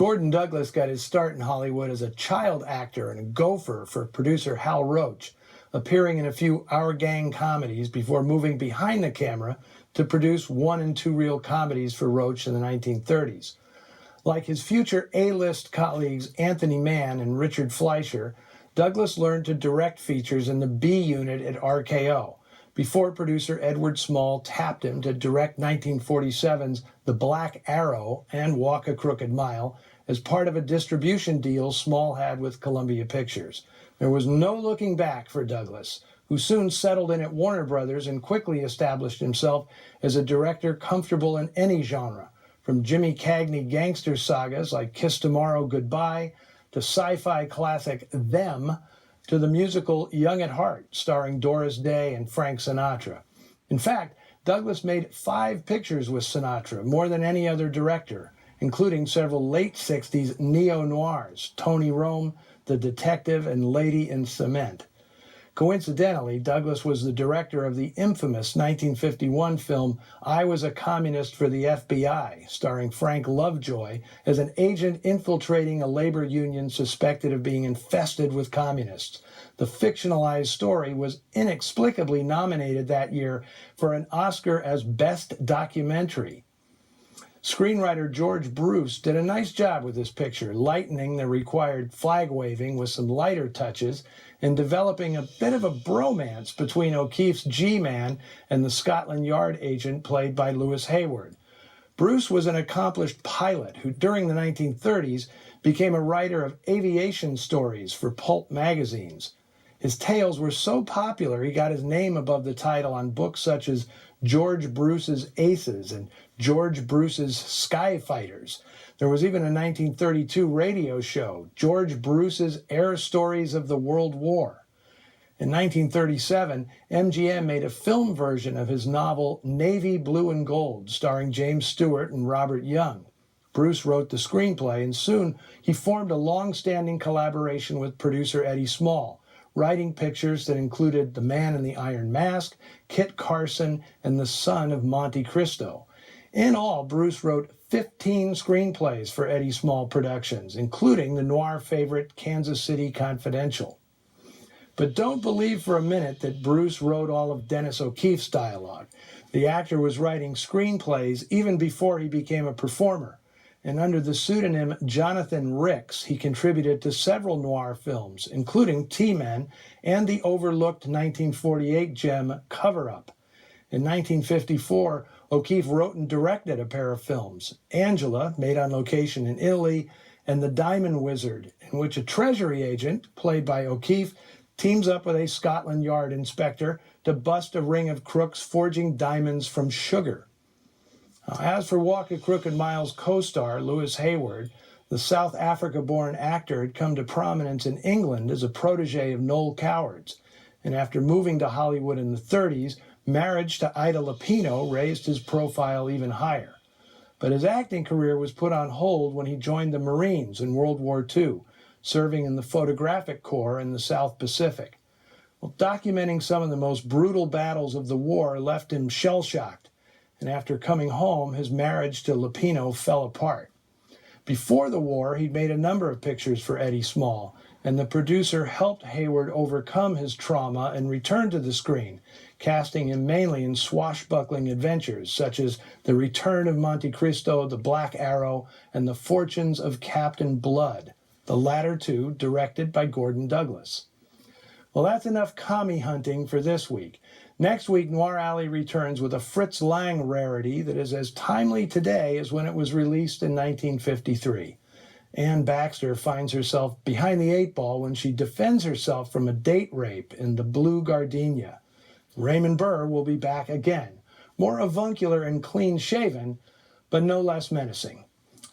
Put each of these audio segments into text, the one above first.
Gordon Douglas got his start in Hollywood as a child actor and a gopher for producer Hal Roach, appearing in a few Our Gang comedies before moving behind the camera to produce 1 and 2 reel comedies for Roach in the 1930s. Like his future A-list colleagues Anthony Mann and Richard Fleischer, Douglas learned to direct features in the B unit at RKO, before producer Edward Small tapped him to direct 1947's The Black Arrow and Walk a Crooked Mile as part of a distribution deal Small had with Columbia Pictures. There was no looking back for Douglas, who soon settled in at Warner Brothers and quickly established himself as a director comfortable in any genre, from Jimmy Cagney gangster sagas like Kiss Tomorrow, Goodbye, to sci-fi classic Them, to the musical Young at Heart, starring Doris Day and Frank Sinatra. In fact, Douglas made 5 pictures with Sinatra, more than any other director, including several late 60s neo-noirs, Tony Rome, The Detective, and Lady in Cement. Coincidentally, Douglas was the director of the infamous 1951 film I Was a Communist for the FBI, starring Frank Lovejoy as an agent infiltrating a labor union suspected of being infested with communists. The fictionalized story was inexplicably nominated that year for an Oscar as Best Documentary. Screenwriter George Bruce did a nice job with this picture, lightening the required flag-waving with some lighter touches and developing a bit of a bromance between O'Keeffe's G-Man and the Scotland Yard agent played by Lewis Hayward. Bruce was an accomplished pilot who, during the 1930s, became a writer of aviation stories for pulp magazines. His tales were so popular he got his name above the title on books such as George Bruce's Aces and George Bruce's Sky Fighters. There was even a 1932 radio show, George Bruce's Air Stories of the World War. In 1937, MGM made a film version of his novel Navy Blue and Gold, starring James Stewart and Robert Young. Bruce wrote the screenplay, and soon he formed a long-standing collaboration with producer Eddie Small, writing pictures that included The Man in the Iron Mask, Kit Carson, and The Son of Monte Cristo. In all, Bruce wrote 15 screenplays for Eddie Small Productions, including the noir favorite Kansas City Confidential. But don't believe for a minute that Bruce wrote all of Dennis O'Keeffe's dialogue. The actor was writing screenplays even before he became a performer, and under the pseudonym Jonathan Ricks, he contributed to several noir films, including T-Men and the overlooked 1948 gem Cover Up. In 1954, O'Keeffe wrote and directed a pair of films, Angela, made on location in Italy, and The Diamond Wizard, in which a treasury agent, played by O'Keeffe, teams up with a Scotland Yard inspector to bust a ring of crooks forging diamonds from sugar. As for Walk a Crooked Mile's co-star, Lewis Hayward, the South Africa-born actor had come to prominence in England as a protege of Noel Coward's, and after moving to Hollywood in the 30s, marriage to Ida Lupino raised his profile even higher. But his acting career was put on hold when he joined the Marines in World War II, serving in the Photographic Corps in the South Pacific. Well, documenting some of the most brutal battles of the war left him shell-shocked, and after coming home, his marriage to Lupino fell apart. Before the war, he'd made a number of pictures for Eddie Small, and the producer helped Hayward overcome his trauma and return to the screen, casting him mainly in swashbuckling adventures such as The Return of Monte Cristo, The Black Arrow, and The Fortunes of Captain Blood, the latter two directed by Gordon Douglas. Well, that's enough commie hunting for this week. Next week, Noir Alley returns with a Fritz Lang rarity that is as timely today as when it was released in 1953. Ann Baxter finds herself behind the 8 ball when she defends herself from a date rape in The Blue Gardenia. Raymond Burr will be back again, more avuncular and clean-shaven, but no less menacing.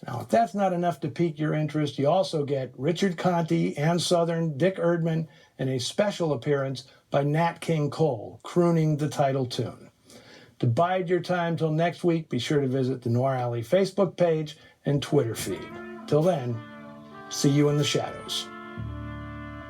Now, if that's not enough to pique your interest, you also get Richard Conte, Ann Sothern, Dick Erdman, and a special appearance by Nat King Cole, crooning the title tune. To bide your time till next week, be sure to visit the Noir Alley Facebook page and Twitter feed. Till then, see you in the shadows.